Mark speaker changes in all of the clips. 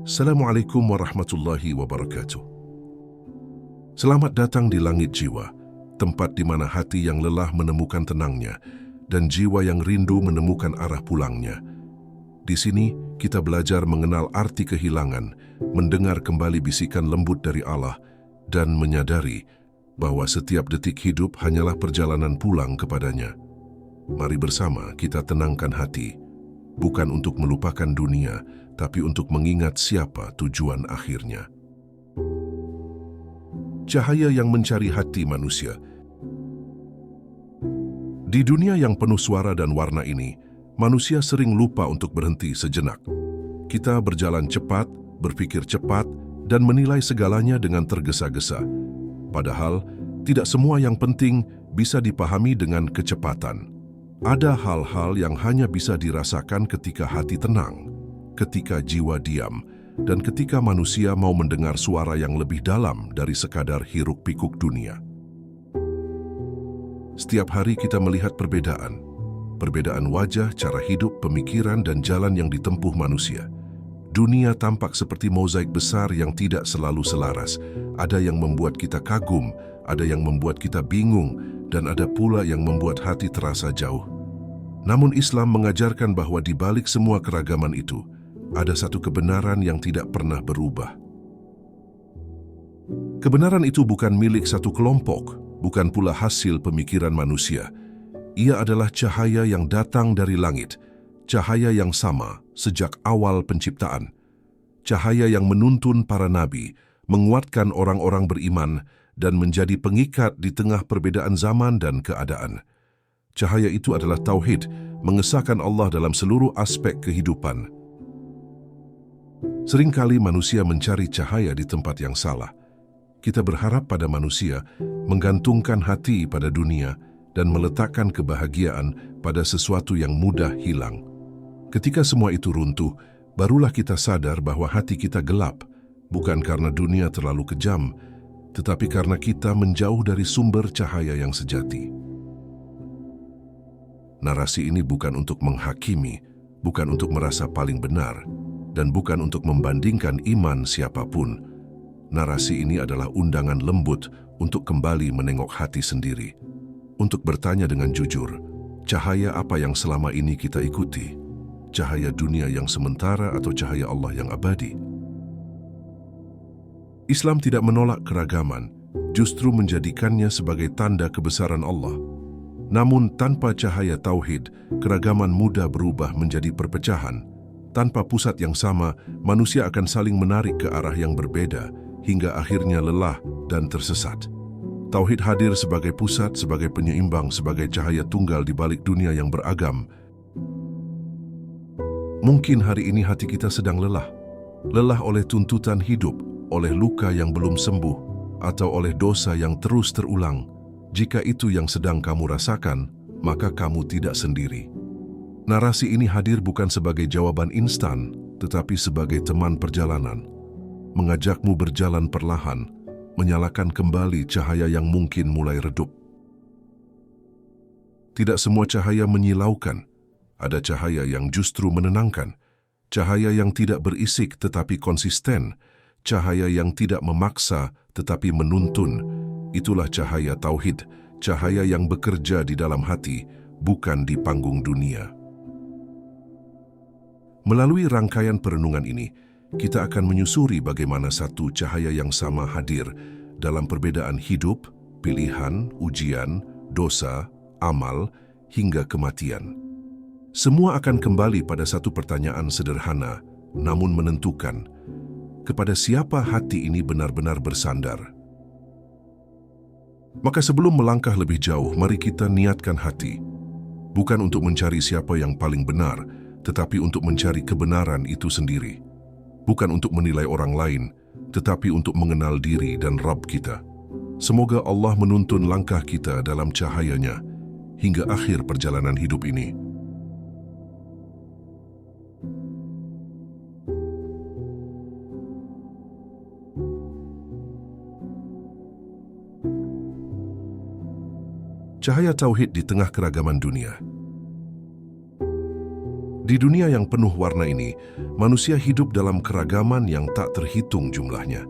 Speaker 1: Assalamualaikum warahmatullahi wabarakatuh. Selamat datang di Langit Jiwa, tempat di mana hati yang lelah menemukan tenangnya dan jiwa yang rindu menemukan arah pulangnya. Di sini, kita belajar mengenal arti kehilangan, mendengar kembali bisikan lembut dari Allah, dan menyadari bahwa setiap detik hidup hanyalah perjalanan pulang kepadanya. Mari bersama kita tenangkan hati, bukan untuk melupakan dunia, tapi untuk mengingat siapa tujuan akhirnya. Cahaya yang mencari hati manusia. Di dunia yang penuh suara dan warna ini, manusia sering lupa untuk berhenti sejenak. Kita berjalan cepat, berpikir cepat, dan menilai segalanya dengan tergesa-gesa. Padahal, tidak semua yang penting bisa dipahami dengan kecepatan. Ada hal-hal yang hanya bisa dirasakan ketika hati tenang, ketika jiwa diam, dan ketika manusia mau mendengar suara yang lebih dalam dari sekadar hiruk-pikuk dunia. Setiap hari kita melihat perbedaan wajah, cara hidup, pemikiran, dan jalan yang ditempuh manusia. Dunia tampak seperti mozaik besar yang tidak selalu selaras. Ada yang membuat kita kagum, ada yang membuat kita bingung, dan ada pula yang membuat hati terasa jauh. Namun Islam mengajarkan bahwa di balik semua keragaman itu, ada satu kebenaran yang tidak pernah berubah. Kebenaran itu bukan milik satu kelompok, bukan pula hasil pemikiran manusia. Ia adalah cahaya yang datang dari langit, cahaya yang sama sejak awal penciptaan, cahaya yang menuntun para nabi, menguatkan orang-orang beriman, dan menjadi pengikat di tengah perbedaan zaman dan keadaan. Cahaya itu adalah tauhid, mengesahkan Allah dalam seluruh aspek kehidupan. Seringkali manusia mencari cahaya di tempat yang salah. Kita berharap pada manusia, menggantungkan hati pada dunia, dan meletakkan kebahagiaan pada sesuatu yang mudah hilang. Ketika semua itu runtuh, barulah kita sadar bahwa hati kita gelap, bukan karena dunia terlalu kejam, tetapi karena kita menjauh dari sumber cahaya yang sejati. Narasi ini bukan untuk menghakimi, bukan untuk merasa paling benar, dan bukan untuk membandingkan iman siapapun. Narasi ini adalah undangan lembut untuk kembali menengok hati sendiri, untuk bertanya dengan jujur, cahaya apa yang selama ini kita ikuti? Cahaya dunia yang sementara atau cahaya Allah yang abadi? Islam tidak menolak keragaman, justru menjadikannya sebagai tanda kebesaran Allah. Namun tanpa cahaya tauhid, keragaman mudah berubah menjadi perpecahan. Tanpa pusat yang sama, manusia akan saling menarik ke arah yang berbeda, hingga akhirnya lelah dan tersesat. Tauhid hadir sebagai pusat, sebagai penyeimbang, sebagai cahaya tunggal di balik dunia yang beragam. Mungkin hari ini hati kita sedang lelah. Lelah oleh tuntutan hidup, oleh luka yang belum sembuh, atau oleh dosa yang terus terulang. Jika itu yang sedang kamu rasakan, maka kamu tidak sendiri. Narasi ini hadir bukan sebagai jawaban instan, tetapi sebagai teman perjalanan. Mengajakmu berjalan perlahan, menyalakan kembali cahaya yang mungkin mulai redup. Tidak semua cahaya menyilaukan. Ada cahaya yang justru menenangkan. Cahaya yang tidak berisik tetapi konsisten. Cahaya yang tidak memaksa tetapi menuntun. Itulah cahaya tauhid, cahaya yang bekerja di dalam hati, bukan di panggung dunia. Melalui rangkaian perenungan ini, kita akan menyusuri bagaimana satu cahaya yang sama hadir dalam perbedaan hidup, pilihan, ujian, dosa, amal, hingga kematian. Semua akan kembali pada satu pertanyaan sederhana, namun menentukan, kepada siapa hati ini benar-benar bersandar. Maka sebelum melangkah lebih jauh, mari kita niatkan hati, bukan untuk mencari siapa yang paling benar, tetapi untuk mencari kebenaran itu sendiri. Bukan untuk menilai orang lain, tetapi untuk mengenal diri dan Rabb kita. Semoga Allah menuntun langkah kita dalam cahayanya hingga akhir perjalanan hidup ini. Cahaya tauhid di tengah keragaman dunia. Di dunia yang penuh warna ini, manusia hidup dalam keragaman yang tak terhitung jumlahnya.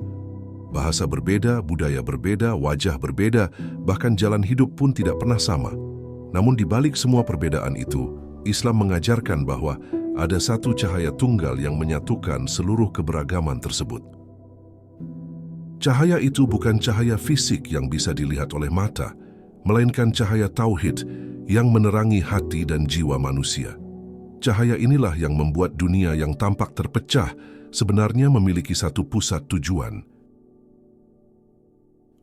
Speaker 1: Bahasa berbeda, budaya berbeda, wajah berbeda, bahkan jalan hidup pun tidak pernah sama. Namun di balik semua perbedaan itu, Islam mengajarkan bahwa ada satu cahaya tunggal yang menyatukan seluruh keberagaman tersebut. Cahaya itu bukan cahaya fisik yang bisa dilihat oleh mata, melainkan cahaya tauhid yang menerangi hati dan jiwa manusia. Cahaya inilah yang membuat dunia yang tampak terpecah sebenarnya memiliki satu pusat tujuan.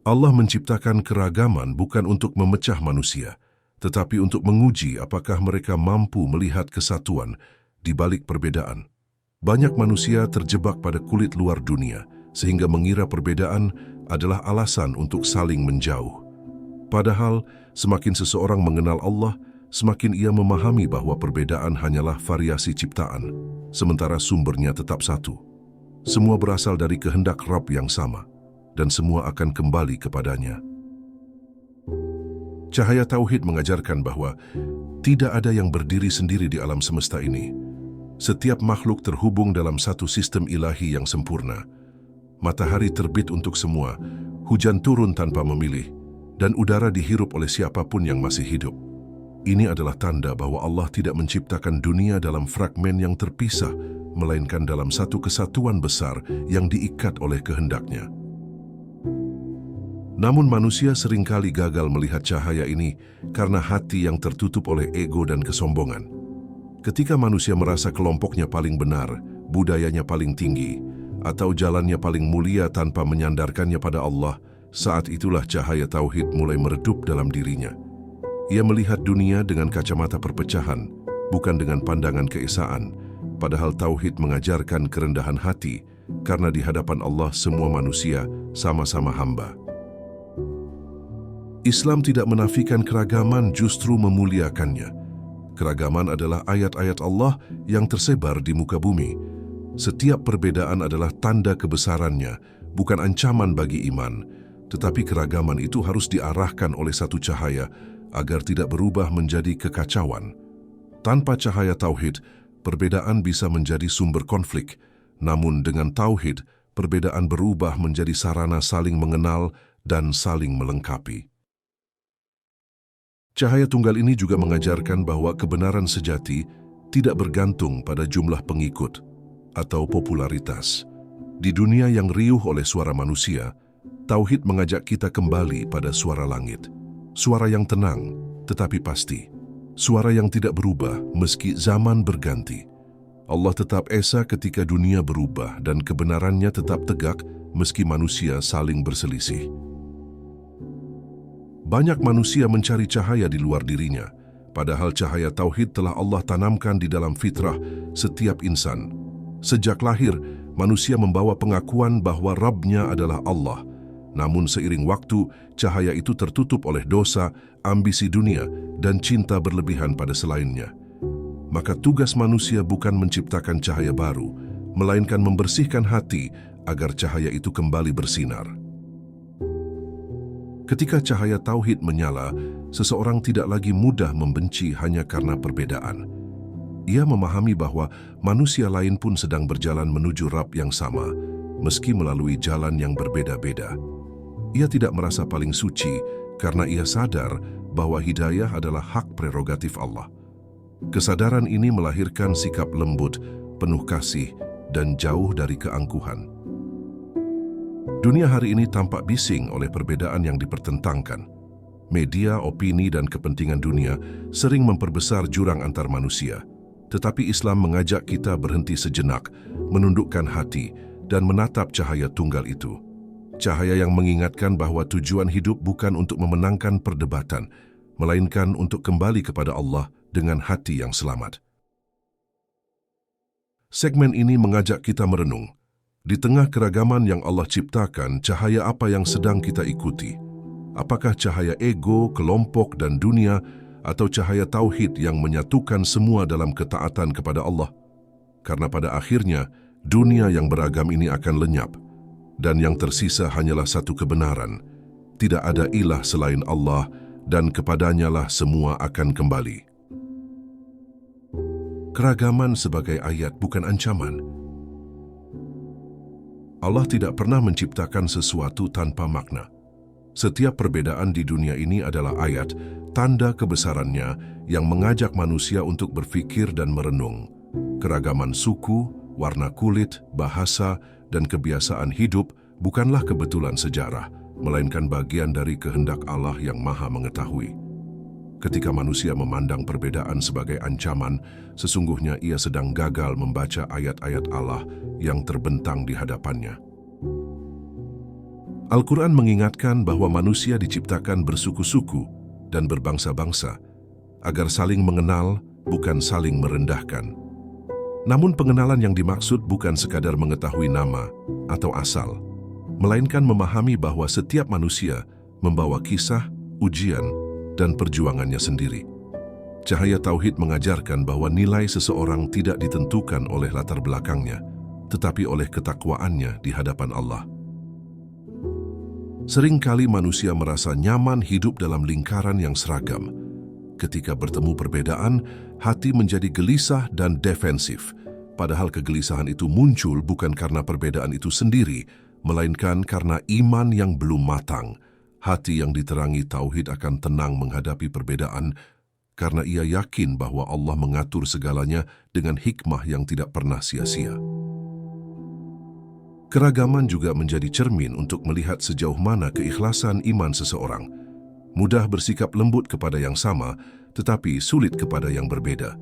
Speaker 1: Allah menciptakan keragaman bukan untuk memecah manusia, tetapi untuk menguji apakah mereka mampu melihat kesatuan di balik perbedaan. Banyak manusia terjebak pada kulit luar dunia, sehingga mengira perbedaan adalah alasan untuk saling menjauh. Padahal, semakin seseorang mengenal Allah, semakin ia memahami bahwa perbedaan hanyalah variasi ciptaan, sementara sumbernya tetap satu. Semua berasal dari kehendak Rabb yang sama, dan semua akan kembali kepadanya. Cahaya Tauhid mengajarkan bahwa tidak ada yang berdiri sendiri di alam semesta ini. Setiap makhluk terhubung dalam satu sistem ilahi yang sempurna. Matahari terbit untuk semua, hujan turun tanpa memilih, dan udara dihirup oleh siapapun yang masih hidup. Ini adalah tanda bahwa Allah tidak menciptakan dunia dalam fragmen yang terpisah, melainkan dalam satu kesatuan besar yang diikat oleh kehendaknya. Namun manusia seringkali gagal melihat cahaya ini karena hati yang tertutup oleh ego dan kesombongan. Ketika manusia merasa kelompoknya paling benar, budayanya paling tinggi, atau jalannya paling mulia tanpa menyandarkannya pada Allah, saat itulah cahaya Tauhid mulai meredup dalam dirinya. Ia melihat dunia dengan kacamata perpecahan, bukan dengan pandangan keesaan, padahal Tauhid mengajarkan kerendahan hati, karena di hadapan Allah semua manusia sama-sama hamba. Islam tidak menafikan keragaman, justru memuliakannya. Keragaman adalah ayat-ayat Allah yang tersebar di muka bumi. Setiap perbedaan adalah tanda kebesarannya, bukan ancaman bagi iman, tetapi keragaman itu harus diarahkan oleh satu cahaya, agar tidak berubah menjadi kekacauan. Tanpa cahaya Tauhid, perbedaan bisa menjadi sumber konflik. Namun dengan Tauhid, perbedaan berubah menjadi sarana saling mengenal dan saling melengkapi. Cahaya tunggal ini juga mengajarkan bahwa kebenaran sejati tidak bergantung pada jumlah pengikut atau popularitas. Di dunia yang riuh oleh suara manusia, Tauhid mengajak kita kembali pada suara langit. Suara yang tenang, tetapi pasti. Suara yang tidak berubah meski zaman berganti. Allah tetap esa ketika dunia berubah dan kebenarannya tetap tegak meski manusia saling berselisih. Banyak manusia mencari cahaya di luar dirinya, padahal cahaya Tauhid telah Allah tanamkan di dalam fitrah setiap insan. Sejak lahir, manusia membawa pengakuan bahwa Rabb-nya adalah Allah. Namun seiring waktu, cahaya itu tertutup oleh dosa, ambisi dunia, dan cinta berlebihan pada selainnya. Maka tugas manusia bukan menciptakan cahaya baru, melainkan membersihkan hati agar cahaya itu kembali bersinar. Ketika cahaya Tauhid menyala, seseorang tidak lagi mudah membenci hanya karena perbedaan. Ia memahami bahwa manusia lain pun sedang berjalan menuju Rabb yang sama, meski melalui jalan yang berbeda-beda. Ia tidak merasa paling suci karena ia sadar bahwa hidayah adalah hak prerogatif Allah. Kesadaran ini melahirkan sikap lembut, penuh kasih, dan jauh dari keangkuhan. Dunia hari ini tampak bising oleh perbedaan yang dipertentangkan. Media, opini, dan kepentingan dunia sering memperbesar jurang antar manusia. Tetapi Islam mengajak kita berhenti sejenak, menundukkan hati, dan menatap cahaya tunggal itu. Cahaya yang mengingatkan bahwa tujuan hidup bukan untuk memenangkan perdebatan, melainkan untuk kembali kepada Allah dengan hati yang selamat. Segmen ini mengajak kita merenung. Di tengah keragaman yang Allah ciptakan, cahaya apa yang sedang kita ikuti? Apakah cahaya ego, kelompok, dan dunia, atau cahaya Tauhid yang menyatukan semua dalam ketaatan kepada Allah? Karena pada akhirnya, dunia yang beragam ini akan lenyap, dan yang tersisa hanyalah satu kebenaran. Tidak ada ilah selain Allah, dan kepadanyalah semua akan kembali. Keragaman sebagai ayat bukan ancaman. Allah tidak pernah menciptakan sesuatu tanpa makna. Setiap perbedaan di dunia ini adalah ayat, tanda kebesarannya yang mengajak manusia untuk berfikir dan merenung. Keragaman suku, warna kulit, bahasa, dan kebiasaan hidup bukanlah kebetulan sejarah, melainkan bagian dari kehendak Allah yang Maha Mengetahui. Ketika manusia memandang perbedaan sebagai ancaman, sesungguhnya ia sedang gagal membaca ayat-ayat Allah yang terbentang di hadapannya. Al-Quran mengingatkan bahwa manusia diciptakan bersuku-suku dan berbangsa-bangsa, agar saling mengenal, bukan saling merendahkan. Namun pengenalan yang dimaksud bukan sekadar mengetahui nama atau asal, melainkan memahami bahwa setiap manusia membawa kisah, ujian, dan perjuangannya sendiri. Cahaya Tauhid mengajarkan bahwa nilai seseorang tidak ditentukan oleh latar belakangnya, tetapi oleh ketakwaannya di hadapan Allah. Seringkali manusia merasa nyaman hidup dalam lingkaran yang seragam. Ketika bertemu perbedaan, hati menjadi gelisah dan defensif. Padahal kegelisahan itu muncul bukan karena perbedaan itu sendiri, melainkan karena iman yang belum matang. Hati yang diterangi tauhid akan tenang menghadapi perbedaan, karena ia yakin bahwa Allah mengatur segalanya dengan hikmah yang tidak pernah sia-sia. Keragaman juga menjadi cermin untuk melihat sejauh mana keikhlasan iman seseorang. Mudah bersikap lembut kepada yang sama, tetapi sulit kepada yang berbeda.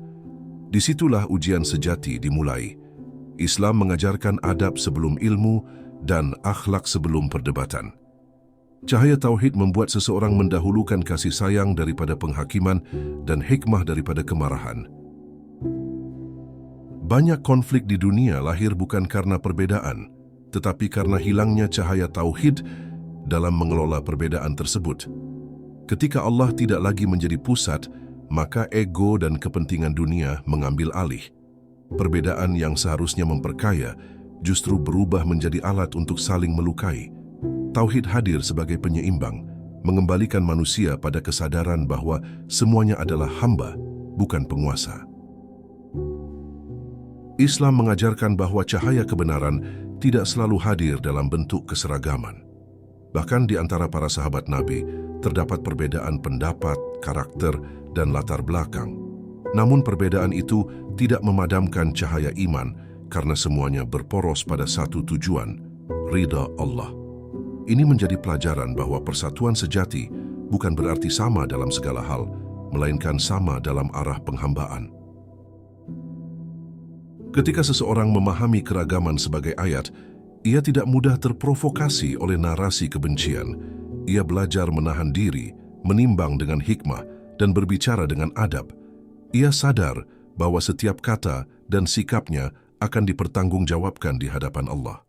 Speaker 1: Disitulah ujian sejati dimulai. Islam mengajarkan adab sebelum ilmu dan akhlak sebelum perdebatan. Cahaya Tauhid membuat seseorang mendahulukan kasih sayang daripada penghakiman dan hikmah daripada kemarahan. Banyak konflik di dunia lahir bukan karena perbedaan, tetapi karena hilangnya cahaya Tauhid dalam mengelola perbedaan tersebut. Ketika Allah tidak lagi menjadi pusat, maka ego dan kepentingan dunia mengambil alih. Perbedaan yang seharusnya memperkaya justru berubah menjadi alat untuk saling melukai. Tauhid hadir sebagai penyeimbang, mengembalikan manusia pada kesadaran bahwa semuanya adalah hamba, bukan penguasa. Islam mengajarkan bahwa cahaya kebenaran tidak selalu hadir dalam bentuk keseragaman. Bahkan di antara para sahabat Nabi, terdapat perbedaan pendapat, karakter, dan latar belakang. Namun perbedaan itu tidak memadamkan cahaya iman karena semuanya berporos pada satu tujuan, ridha Allah. Ini menjadi pelajaran bahwa persatuan sejati bukan berarti sama dalam segala hal, melainkan sama dalam arah penghambaan. Ketika seseorang memahami keragaman sebagai ayat, ia tidak mudah terprovokasi oleh narasi kebencian. Ia belajar menahan diri, menimbang dengan hikmah, dan berbicara dengan adab. Ia sadar bahwa setiap kata dan sikapnya akan dipertanggungjawabkan di hadapan Allah.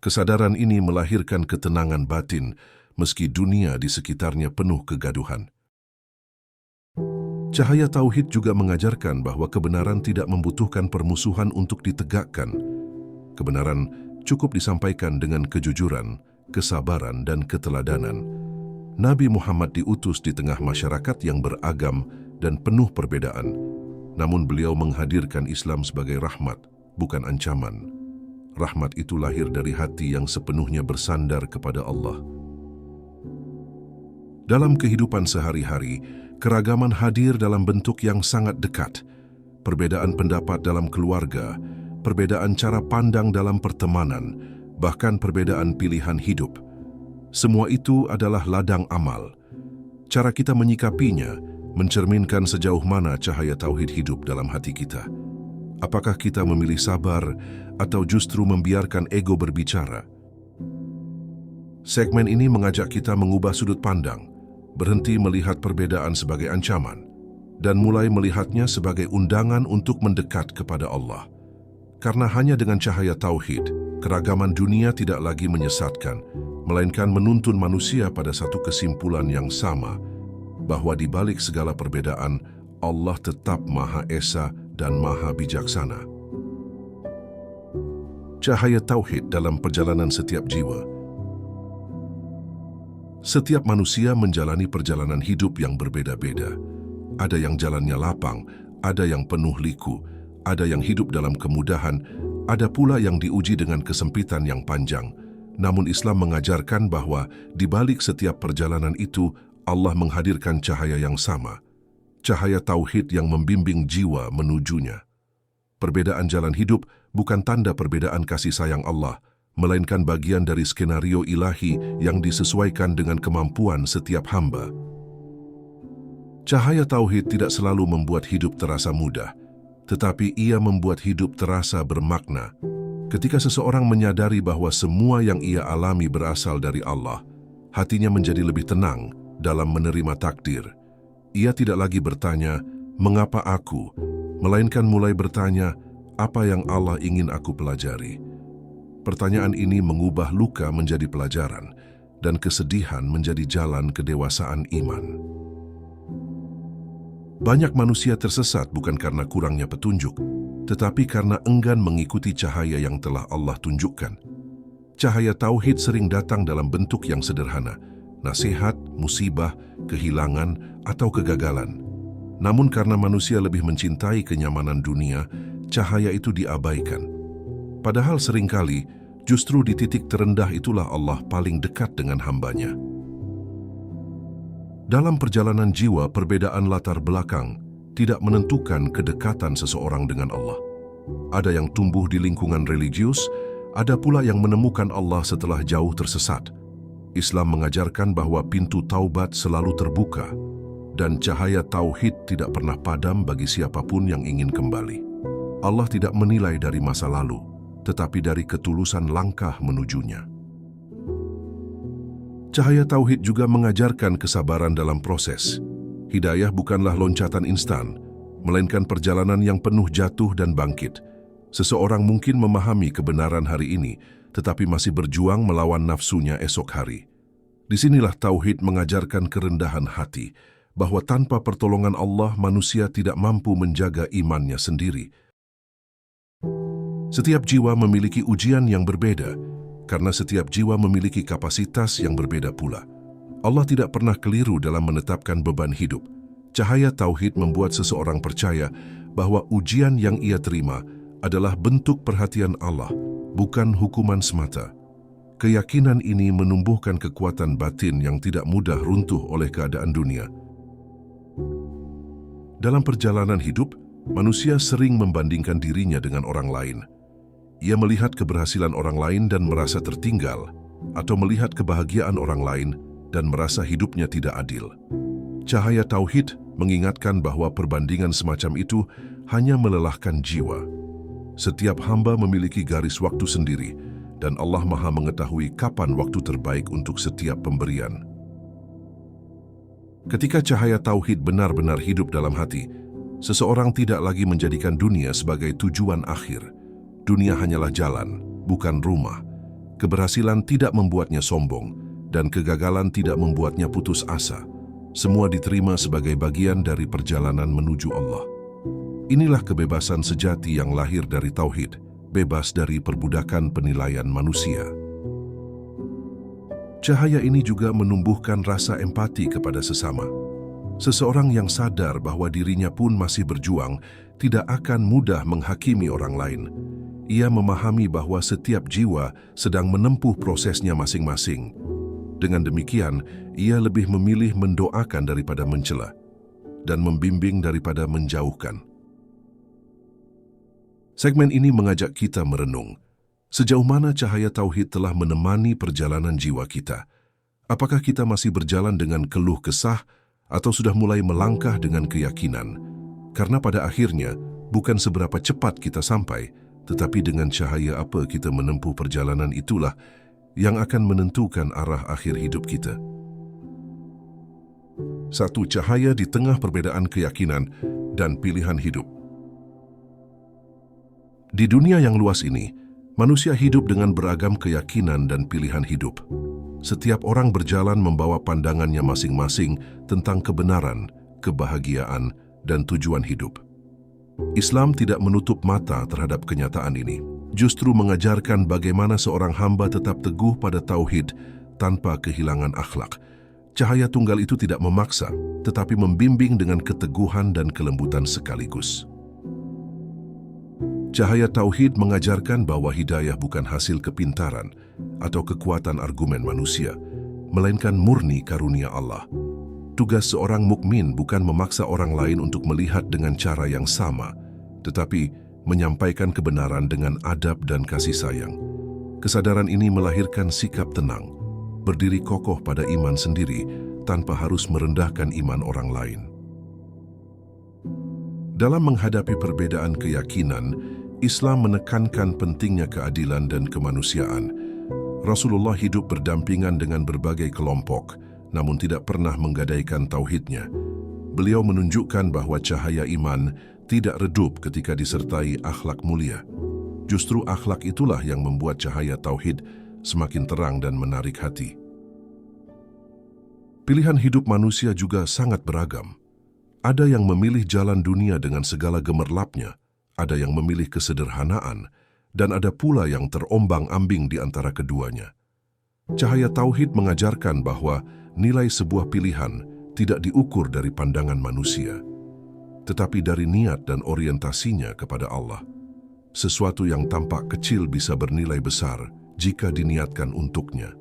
Speaker 1: Kesadaran ini melahirkan ketenangan batin, meski dunia di sekitarnya penuh kegaduhan. Cahaya Tauhid juga mengajarkan bahwa kebenaran tidak membutuhkan permusuhan untuk ditegakkan. Kebenaran cukup disampaikan dengan kejujuran, kesabaran, dan keteladanan. Nabi Muhammad diutus di tengah masyarakat yang beragam dan penuh perbedaan, namun beliau menghadirkan Islam sebagai rahmat, bukan ancaman. Rahmat itu lahir dari hati yang sepenuhnya bersandar kepada Allah. Dalam kehidupan sehari-hari, keragaman hadir dalam bentuk yang sangat dekat. Perbedaan pendapat dalam keluarga, perbedaan cara pandang dalam pertemanan, bahkan perbedaan pilihan hidup. Semua itu adalah ladang amal. Cara kita menyikapinya mencerminkan sejauh mana cahaya Tauhid hidup dalam hati kita. Apakah kita memilih sabar atau justru membiarkan ego berbicara? Segmen ini mengajak kita mengubah sudut pandang, berhenti melihat perbedaan sebagai ancaman, dan mulai melihatnya sebagai undangan untuk mendekat kepada Allah. Karena hanya dengan cahaya Tauhid, keragaman dunia tidak lagi menyesatkan, melainkan menuntun manusia pada satu kesimpulan yang sama, bahwa di balik segala perbedaan, Allah tetap Maha Esa dan Maha Bijaksana. Cahaya Tauhid dalam perjalanan setiap jiwa. Setiap manusia menjalani perjalanan hidup yang berbeda-beda. Ada yang jalannya lapang, ada yang penuh liku, Ada yang hidup dalam kemudahan, ada pula yang diuji dengan kesempitan yang panjang. Namun Islam mengajarkan bahwa di balik setiap perjalanan itu, Allah menghadirkan cahaya yang sama. Cahaya tauhid yang membimbing jiwa menujunya. Perbedaan jalan hidup bukan tanda perbedaan kasih sayang Allah, melainkan bagian dari skenario ilahi yang disesuaikan dengan kemampuan setiap hamba. Cahaya tauhid tidak selalu membuat hidup terasa mudah, tetapi ia membuat hidup terasa bermakna. Ketika seseorang menyadari bahwa semua yang ia alami berasal dari Allah, hatinya menjadi lebih tenang dalam menerima takdir. Ia tidak lagi bertanya, "Mengapa aku?" melainkan mulai bertanya, "Apa yang Allah ingin aku pelajari?" Pertanyaan ini mengubah luka menjadi pelajaran dan kesedihan menjadi jalan kedewasaan iman. Banyak manusia tersesat bukan karena kurangnya petunjuk, tetapi karena enggan mengikuti cahaya yang telah Allah tunjukkan. Cahaya tauhid sering datang dalam bentuk yang sederhana, nasihat, musibah, kehilangan, atau kegagalan. Namun karena manusia lebih mencintai kenyamanan dunia, cahaya itu diabaikan. Padahal seringkali, justru di titik terendah itulah Allah paling dekat dengan hambanya. Dalam perjalanan jiwa, perbedaan latar belakang tidak menentukan kedekatan seseorang dengan Allah. Ada yang tumbuh di lingkungan religius, ada pula yang menemukan Allah setelah jauh tersesat. Islam mengajarkan bahwa pintu taubat selalu terbuka, dan cahaya tauhid tidak pernah padam bagi siapapun yang ingin kembali. Allah tidak menilai dari masa lalu, tetapi dari ketulusan langkah menujunya. Cahaya tauhid juga mengajarkan kesabaran dalam proses. Hidayah bukanlah loncatan instan, melainkan perjalanan yang penuh jatuh dan bangkit. Seseorang mungkin memahami kebenaran hari ini, tetapi masih berjuang melawan nafsunya esok hari. Disinilah tauhid mengajarkan kerendahan hati, bahwa tanpa pertolongan Allah manusia tidak mampu menjaga imannya sendiri. Setiap jiwa memiliki ujian yang berbeda, karena setiap jiwa memiliki kapasitas yang berbeda pula. Allah tidak pernah keliru dalam menetapkan beban hidup. Cahaya tauhid membuat seseorang percaya bahwa ujian yang ia terima adalah bentuk perhatian Allah, bukan hukuman semata. Keyakinan ini menumbuhkan kekuatan batin yang tidak mudah runtuh oleh keadaan dunia. Dalam perjalanan hidup, manusia sering membandingkan dirinya dengan orang lain. Ia melihat keberhasilan orang lain dan merasa tertinggal, atau melihat kebahagiaan orang lain dan merasa hidupnya tidak adil. Cahaya tauhid mengingatkan bahwa perbandingan semacam itu hanya melelahkan jiwa. Setiap hamba memiliki garis waktu sendiri, dan Allah Maha mengetahui kapan waktu terbaik untuk setiap pemberian. Ketika cahaya tauhid benar-benar hidup dalam hati, seseorang tidak lagi menjadikan dunia sebagai tujuan akhir. Dunia hanyalah jalan, bukan rumah. Keberhasilan tidak membuatnya sombong, dan kegagalan tidak membuatnya putus asa. Semua diterima sebagai bagian dari perjalanan menuju Allah. Inilah kebebasan sejati yang lahir dari tauhid, bebas dari perbudakan penilaian manusia. Cahaya ini juga menumbuhkan rasa empati kepada sesama. Seseorang yang sadar bahwa dirinya pun masih berjuang, tidak akan mudah menghakimi orang lain. Ia memahami bahwa setiap jiwa sedang menempuh prosesnya masing-masing. Dengan demikian, ia lebih memilih mendoakan daripada mencela, dan membimbing daripada menjauhkan. Segmen ini mengajak kita merenung, sejauh mana cahaya tauhid telah menemani perjalanan jiwa kita. Apakah kita masih berjalan dengan keluh kesah, atau sudah mulai melangkah dengan keyakinan? Karena pada akhirnya, bukan seberapa cepat kita sampai, tetapi dengan cahaya apa kita menempuh perjalanan itulah yang akan menentukan arah akhir hidup kita. Satu cahaya di tengah perbedaan keyakinan dan pilihan hidup. Di dunia yang luas ini, manusia hidup dengan beragam keyakinan dan pilihan hidup. Setiap orang berjalan membawa pandangannya masing-masing tentang kebenaran, kebahagiaan, dan tujuan hidup. Islam tidak menutup mata terhadap kenyataan ini, justru mengajarkan bagaimana seorang hamba tetap teguh pada tauhid tanpa kehilangan akhlak. Cahaya tunggal itu tidak memaksa, tetapi membimbing dengan keteguhan dan kelembutan sekaligus. Cahaya tauhid mengajarkan bahwa hidayah bukan hasil kepintaran atau kekuatan argumen manusia, melainkan murni karunia Allah. Tugas seorang mukmin bukan memaksa orang lain untuk melihat dengan cara yang sama, tetapi menyampaikan kebenaran dengan adab dan kasih sayang. Kesadaran ini melahirkan sikap tenang, berdiri kokoh pada iman sendiri tanpa harus merendahkan iman orang lain. Dalam menghadapi perbedaan keyakinan, Islam menekankan pentingnya keadilan dan kemanusiaan. Rasulullah hidup berdampingan dengan berbagai kelompok, namun tidak pernah menggadaikan tauhidnya. Beliau menunjukkan bahwa cahaya iman tidak redup ketika disertai akhlak mulia. Justru akhlak itulah yang membuat cahaya tauhid semakin terang dan menarik hati. Pilihan hidup manusia juga sangat beragam. Ada yang memilih jalan dunia dengan segala gemerlapnya, ada yang memilih kesederhanaan, dan ada pula yang terombang-ambing di antara keduanya. Cahaya tauhid mengajarkan bahwa nilai sebuah pilihan tidak diukur dari pandangan manusia, tetapi dari niat dan orientasinya kepada Allah. Sesuatu yang tampak kecil bisa bernilai besar jika diniatkan untuknya.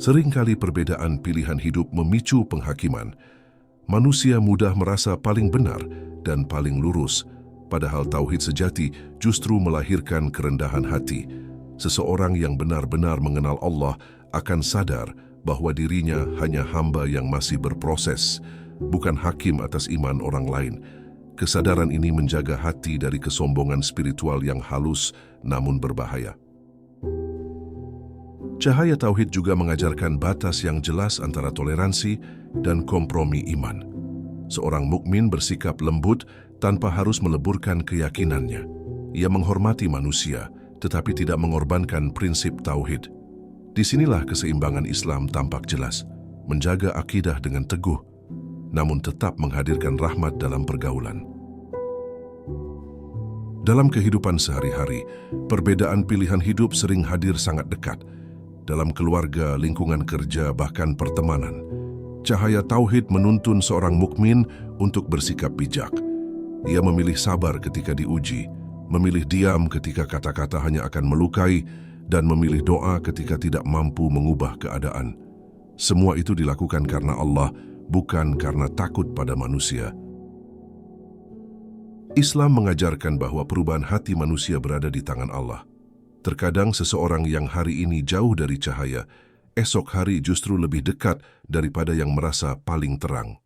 Speaker 1: Seringkali perbedaan pilihan hidup memicu penghakiman. Manusia mudah merasa paling benar dan paling lurus, padahal tauhid sejati justru melahirkan kerendahan hati. Seseorang yang benar-benar mengenal Allah akan sadar bahwa dirinya hanya hamba yang masih berproses, bukan hakim atas iman orang lain. Kesadaran ini menjaga hati dari kesombongan spiritual yang halus namun berbahaya. Cahaya tauhid juga mengajarkan batas yang jelas antara toleransi dan kompromi iman. Seorang mukmin bersikap lembut tanpa harus meleburkan keyakinannya. Ia menghormati manusia, tetapi tidak mengorbankan prinsip tauhid. Disinilah keseimbangan Islam tampak jelas, menjaga akidah dengan teguh, namun tetap menghadirkan rahmat dalam pergaulan. Dalam kehidupan sehari-hari, perbedaan pilihan hidup sering hadir sangat dekat. Dalam keluarga, lingkungan kerja, bahkan pertemanan, cahaya tauhid menuntun seorang mukmin untuk bersikap bijak. Ia memilih sabar ketika diuji, memilih diam ketika kata-kata hanya akan melukai, dan memilih doa ketika tidak mampu mengubah keadaan. Semua itu dilakukan karena Allah, bukan karena takut pada manusia. Islam mengajarkan bahwa perubahan hati manusia berada di tangan Allah. Terkadang seseorang yang hari ini jauh dari cahaya, esok hari justru lebih dekat daripada yang merasa paling terang.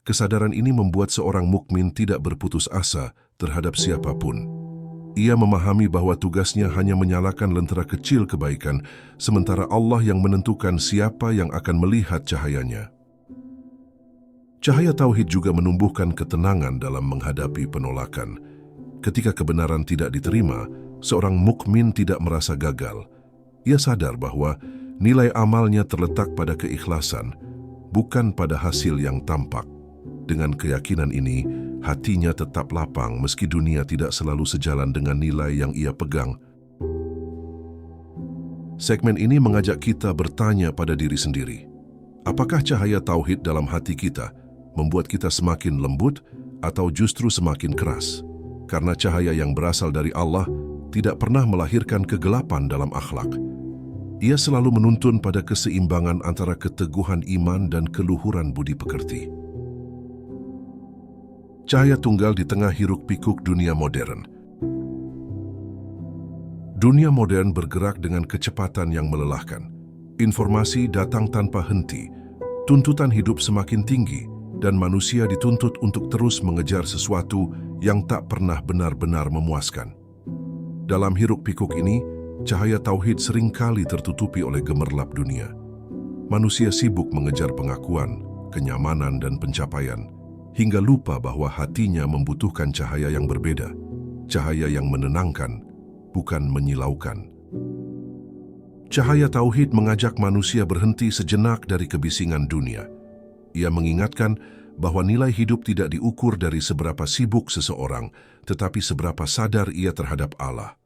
Speaker 1: Kesadaran ini membuat seorang mukmin tidak berputus asa terhadap siapapun. Ia memahami bahwa tugasnya hanya menyalakan lentera kecil kebaikan, sementara Allah yang menentukan siapa yang akan melihat cahayanya. Cahaya tauhid juga menumbuhkan ketenangan dalam menghadapi penolakan. Ketika kebenaran tidak diterima, seorang mukmin tidak merasa gagal. Ia sadar bahwa nilai amalnya terletak pada keikhlasan, bukan pada hasil yang tampak. Dengan keyakinan ini, hatinya tetap lapang meski dunia tidak selalu sejalan dengan nilai yang ia pegang. Segmen ini mengajak kita bertanya pada diri sendiri. Apakah cahaya tauhid dalam hati kita membuat kita semakin lembut atau justru semakin keras? Karena cahaya yang berasal dari Allah tidak pernah melahirkan kegelapan dalam akhlak. Ia selalu menuntun pada keseimbangan antara keteguhan iman dan keluhuran budi pekerti. Cahaya tunggal di tengah hiruk-pikuk dunia modern. Dunia modern bergerak dengan kecepatan yang melelahkan. Informasi datang tanpa henti, tuntutan hidup semakin tinggi, dan manusia dituntut untuk terus mengejar sesuatu yang tak pernah benar-benar memuaskan. Dalam hiruk-pikuk ini, cahaya tauhid seringkali tertutupi oleh gemerlap dunia. Manusia sibuk mengejar pengakuan, kenyamanan, dan pencapaian, hingga lupa bahwa hatinya membutuhkan cahaya yang berbeda, cahaya yang menenangkan, bukan menyilaukan. Cahaya tauhid mengajak manusia berhenti sejenak dari kebisingan dunia. Ia mengingatkan bahwa nilai hidup tidak diukur dari seberapa sibuk seseorang, tetapi seberapa sadar ia terhadap Allah.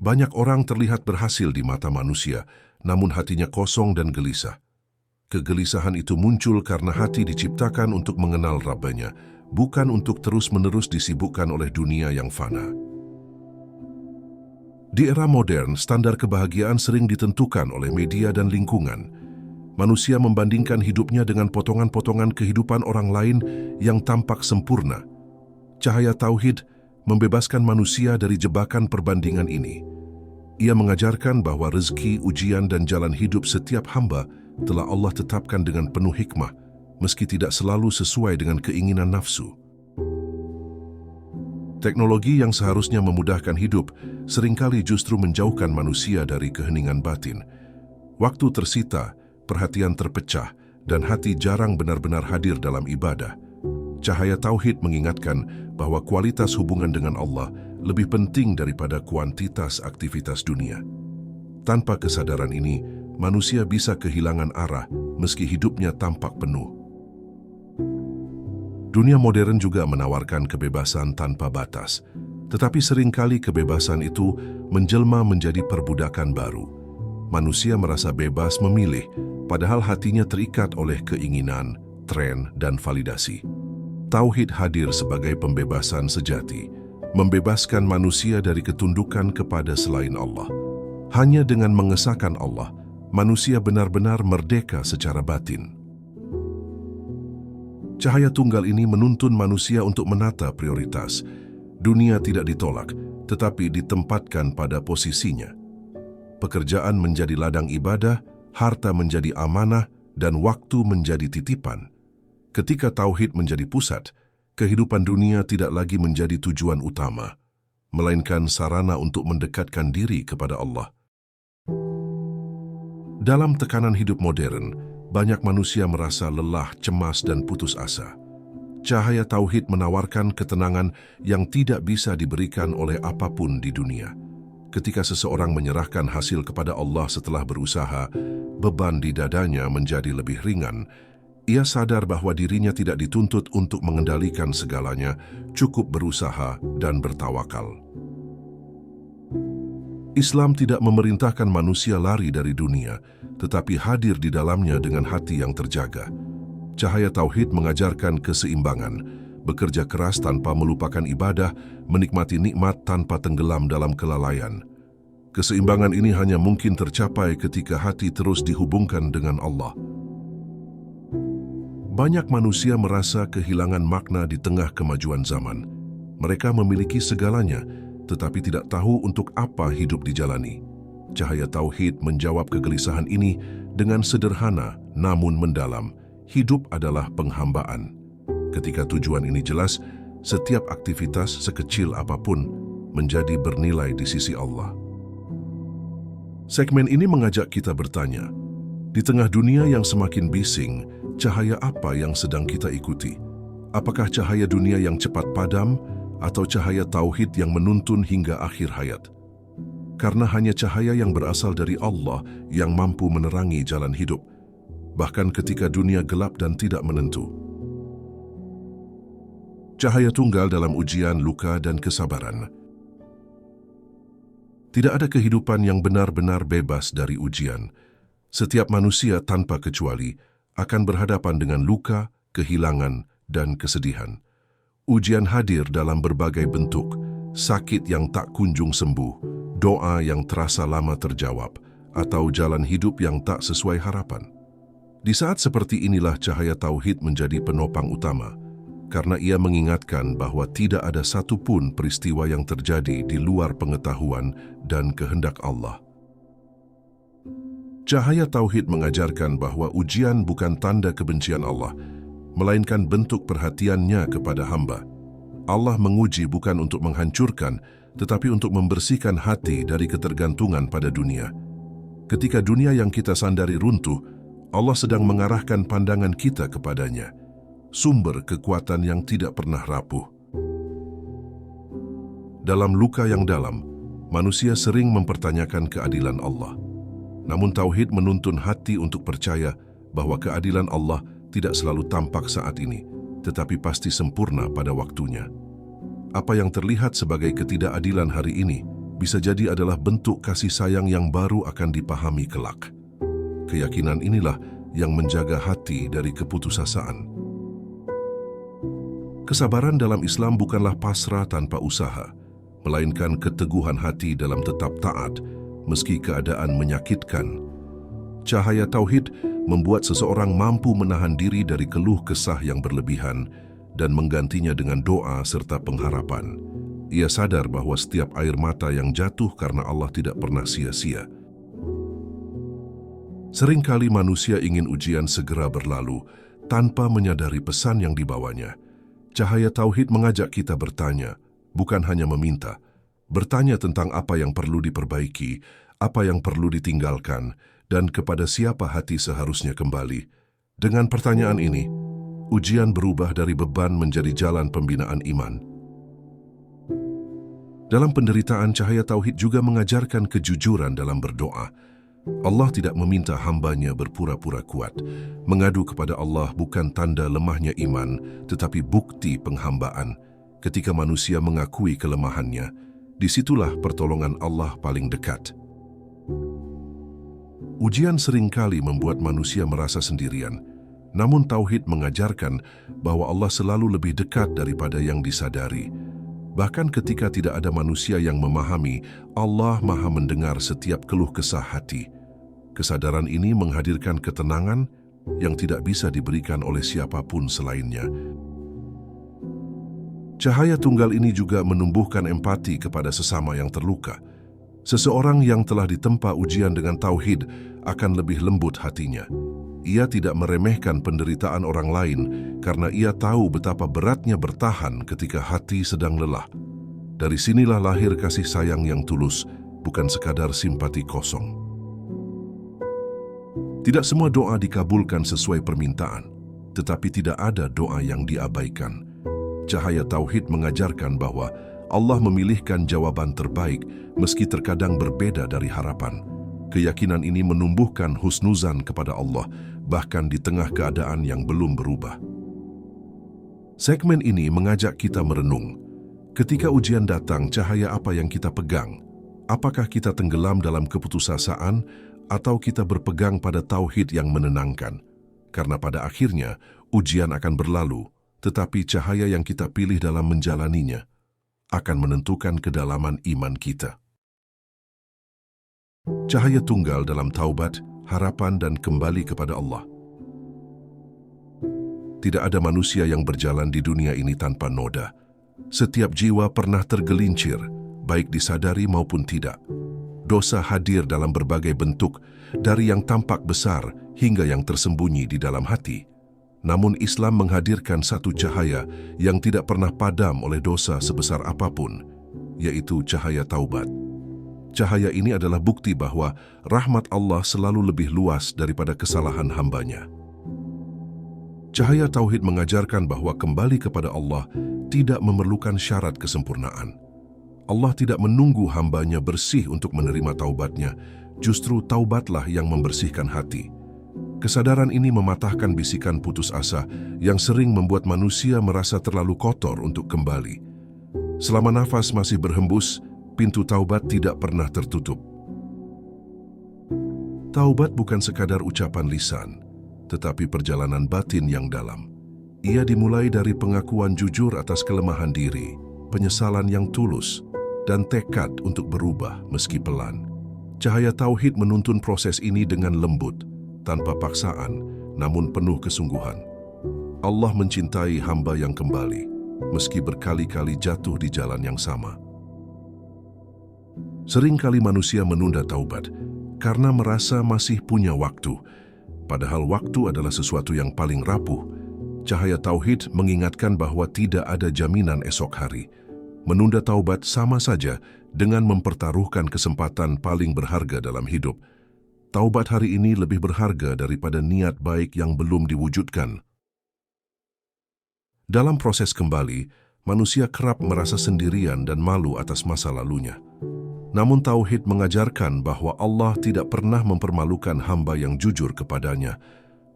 Speaker 1: Banyak orang terlihat berhasil di mata manusia, namun hatinya kosong dan gelisah. Kegelisahan itu muncul karena hati diciptakan untuk mengenal Rabbanya, bukan untuk terus-menerus disibukkan oleh dunia yang fana. Di era modern, standar kebahagiaan sering ditentukan oleh media dan lingkungan. Manusia membandingkan hidupnya dengan potongan-potongan kehidupan orang lain yang tampak sempurna. Cahaya Tauhid membebaskan manusia dari jebakan perbandingan ini. Ia mengajarkan bahwa rezeki, ujian, dan jalan hidup setiap hamba telah Allah tetapkan dengan penuh hikmah, meski tidak selalu sesuai dengan keinginan nafsu. Teknologi yang seharusnya memudahkan hidup seringkali justru menjauhkan manusia dari keheningan batin. Waktu tersita, perhatian terpecah, dan hati jarang benar-benar hadir dalam ibadah. Cahaya Tauhid mengingatkan bahwa kualitas hubungan dengan Allah lebih penting daripada kuantitas aktivitas dunia. Tanpa kesadaran ini, manusia bisa kehilangan arah meski hidupnya tampak penuh. Dunia modern juga menawarkan kebebasan tanpa batas, tetapi seringkali kebebasan itu menjelma menjadi perbudakan baru. Manusia merasa bebas memilih, padahal hatinya terikat oleh keinginan, tren, dan validasi. Tauhid hadir sebagai pembebasan sejati, membebaskan manusia dari ketundukan kepada selain Allah. Hanya dengan mengesahkan Allah, manusia benar-benar merdeka secara batin. Cahaya tunggal ini menuntun manusia untuk menata prioritas. Dunia tidak ditolak, tetapi ditempatkan pada posisinya. Pekerjaan menjadi ladang ibadah, harta menjadi amanah, dan waktu menjadi titipan. Ketika Tauhid menjadi pusat, kehidupan dunia tidak lagi menjadi tujuan utama, melainkan sarana untuk mendekatkan diri kepada Allah. Dalam tekanan hidup modern, banyak manusia merasa lelah, cemas, dan putus asa. Cahaya Tauhid menawarkan ketenangan yang tidak bisa diberikan oleh apapun di dunia. Ketika seseorang menyerahkan hasil kepada Allah setelah berusaha, beban di dadanya menjadi lebih ringan. Ia sadar bahwa dirinya tidak dituntut untuk mengendalikan segalanya, cukup berusaha dan bertawakal. Islam tidak memerintahkan manusia lari dari dunia, tetapi hadir di dalamnya dengan hati yang terjaga. Cahaya Tauhid mengajarkan keseimbangan, bekerja keras tanpa melupakan ibadah, menikmati nikmat tanpa tenggelam dalam kelalaian. Keseimbangan ini hanya mungkin tercapai ketika hati terus dihubungkan dengan Allah. Banyak manusia merasa kehilangan makna di tengah kemajuan zaman. Mereka memiliki segalanya, tetapi tidak tahu untuk apa hidup dijalani. Cahaya Tauhid menjawab kegelisahan ini dengan sederhana namun mendalam. Hidup adalah penghambaan. Ketika tujuan ini jelas, setiap aktivitas sekecil apapun menjadi bernilai di sisi Allah. Segmen ini mengajak kita bertanya, di tengah dunia yang semakin bising, cahaya apa yang sedang kita ikuti? Apakah cahaya dunia yang cepat padam atau cahaya Tauhid yang menuntun hingga akhir hayat? Karena hanya cahaya yang berasal dari Allah yang mampu menerangi jalan hidup, bahkan ketika dunia gelap dan tidak menentu. Cahaya tunggal dalam ujian, luka, dan kesabaran. Tidak ada kehidupan yang benar-benar bebas dari ujian. Setiap manusia tanpa kecuali akan berhadapan dengan luka, kehilangan, dan kesedihan. Ujian hadir dalam berbagai bentuk, sakit yang tak kunjung sembuh, doa yang terasa lama terjawab, atau jalan hidup yang tak sesuai harapan. Di saat seperti inilah cahaya Tauhid menjadi penopang utama, karena ia mengingatkan bahwa tidak ada satupun peristiwa yang terjadi di luar pengetahuan dan kehendak Allah. Cahaya Tauhid mengajarkan bahwa ujian bukan tanda kebencian Allah, melainkan bentuk perhatiannya kepada hamba. Allah menguji bukan untuk menghancurkan, tetapi untuk membersihkan hati dari ketergantungan pada dunia. Ketika dunia yang kita sandari runtuh, Allah sedang mengarahkan pandangan kita kepadanya, sumber kekuatan yang tidak pernah rapuh. Dalam luka yang dalam, manusia sering mempertanyakan keadilan Allah. Namun Tauhid menuntun hati untuk percaya bahwa keadilan Allah tidak selalu tampak saat ini, tetapi pasti sempurna pada waktunya. Apa yang terlihat sebagai ketidakadilan hari ini bisa jadi adalah bentuk kasih sayang yang baru akan dipahami kelak. Keyakinan inilah yang menjaga hati dari keputusasaan. Kesabaran dalam Islam bukanlah pasrah tanpa usaha, melainkan keteguhan hati dalam tetap taat meski keadaan menyakitkan. Cahaya tauhid membuat seseorang mampu menahan diri dari keluh kesah yang berlebihan dan menggantinya dengan doa serta pengharapan. Ia sadar bahwa setiap air mata yang jatuh karena Allah tidak pernah sia-sia. Seringkali manusia ingin ujian segera berlalu tanpa menyadari pesan yang dibawanya. Cahaya tauhid mengajak kita bertanya, bukan hanya meminta. Bertanya tentang apa yang perlu diperbaiki, apa yang perlu ditinggalkan, dan kepada siapa hati seharusnya kembali. Dengan pertanyaan ini, ujian berubah dari beban menjadi jalan pembinaan iman. Dalam penderitaan, cahaya tauhid juga mengajarkan kejujuran dalam berdoa. Allah tidak meminta hambanya berpura-pura kuat. Mengadu kepada Allah bukan tanda lemahnya iman, tetapi bukti penghambaan. Ketika manusia mengakui kelemahannya, disitulah pertolongan Allah paling dekat. Ujian seringkali membuat manusia merasa sendirian, namun tauhid mengajarkan bahwa Allah selalu lebih dekat daripada yang disadari. Bahkan ketika tidak ada manusia yang memahami, Allah Maha mendengar setiap keluh kesah hati. Kesadaran ini menghadirkan ketenangan yang tidak bisa diberikan oleh siapapun selainnya. Cahaya tunggal ini juga menumbuhkan empati kepada sesama yang terluka. Seseorang yang telah ditempa ujian dengan tauhid akan lebih lembut hatinya. Ia tidak meremehkan penderitaan orang lain karena ia tahu betapa beratnya bertahan ketika hati sedang lelah. Dari sinilah lahir kasih sayang yang tulus, bukan sekadar simpati kosong. Tidak semua doa dikabulkan sesuai permintaan, tetapi tidak ada doa yang diabaikan. Cahaya tauhid mengajarkan bahwa Allah memilihkan jawaban terbaik meski terkadang berbeda dari harapan. Keyakinan ini menumbuhkan husnuzan kepada Allah, bahkan di tengah keadaan yang belum berubah. Segmen ini mengajak kita merenung. Ketika ujian datang, cahaya apa yang kita pegang? Apakah kita tenggelam dalam keputusasaan atau kita berpegang pada tauhid yang menenangkan? Karena pada akhirnya, ujian akan berlalu, tetapi cahaya yang kita pilih dalam menjalaninya akan menentukan kedalaman iman kita. Cahaya tunggal dalam taubat, harapan, dan kembali kepada Allah. Tidak ada manusia yang berjalan di dunia ini tanpa noda. Setiap jiwa pernah tergelincir, baik disadari maupun tidak. Dosa hadir dalam berbagai bentuk, dari yang tampak besar hingga yang tersembunyi di dalam hati. Namun Islam menghadirkan satu cahaya yang tidak pernah padam oleh dosa sebesar apapun, yaitu cahaya taubat. Cahaya ini adalah bukti bahwa rahmat Allah selalu lebih luas daripada kesalahan hambanya. Cahaya tauhid mengajarkan bahwa kembali kepada Allah tidak memerlukan syarat kesempurnaan. Allah tidak menunggu hambanya bersih untuk menerima taubatnya, justru taubatlah yang membersihkan hati. Kesadaran ini mematahkan bisikan putus asa yang sering membuat manusia merasa terlalu kotor untuk kembali. Selama nafas masih berhembus, pintu taubat tidak pernah tertutup. Taubat bukan sekadar ucapan lisan, tetapi perjalanan batin yang dalam. Ia dimulai dari pengakuan jujur atas kelemahan diri, penyesalan yang tulus, dan tekad untuk berubah meski pelan. Cahaya tauhid menuntun proses ini dengan lembut, tanpa paksaan, namun penuh kesungguhan. Allah mencintai hamba yang kembali, meski berkali-kali jatuh di jalan yang sama. Seringkali manusia menunda taubat karena merasa masih punya waktu, padahal waktu adalah sesuatu yang paling rapuh. Cahaya tauhid mengingatkan bahwa tidak ada jaminan esok hari. Menunda taubat sama saja dengan mempertaruhkan kesempatan paling berharga dalam hidup. Taubat hari ini lebih berharga daripada niat baik yang belum diwujudkan. Dalam proses kembali, manusia kerap merasa sendirian dan malu atas masa lalunya. Namun tauhid mengajarkan bahwa Allah tidak pernah mempermalukan hamba yang jujur kepadanya.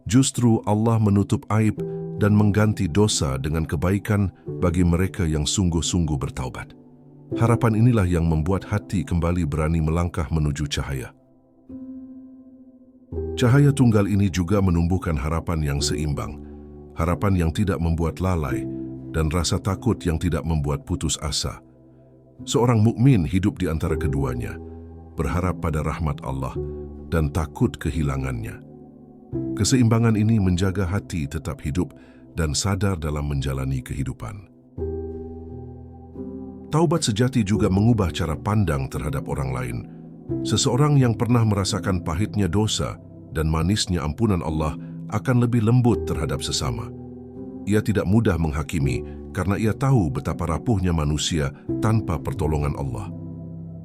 Speaker 1: Justru Allah menutup aib dan mengganti dosa dengan kebaikan bagi mereka yang sungguh-sungguh bertaubat. Harapan inilah yang membuat hati kembali berani melangkah menuju cahaya. Cahaya tunggal ini juga menumbuhkan harapan yang seimbang, harapan yang tidak membuat lalai, dan rasa takut yang tidak membuat putus asa. Seorang mukmin hidup di antara keduanya, berharap pada rahmat Allah dan takut kehilangannya. Keseimbangan ini menjaga hati tetap hidup dan sadar dalam menjalani kehidupan. Taubat sejati juga mengubah cara pandang terhadap orang lain. Seseorang yang pernah merasakan pahitnya dosa dan manisnya ampunan Allah akan lebih lembut terhadap sesama. Ia tidak mudah menghakimi karena ia tahu betapa rapuhnya manusia tanpa pertolongan Allah.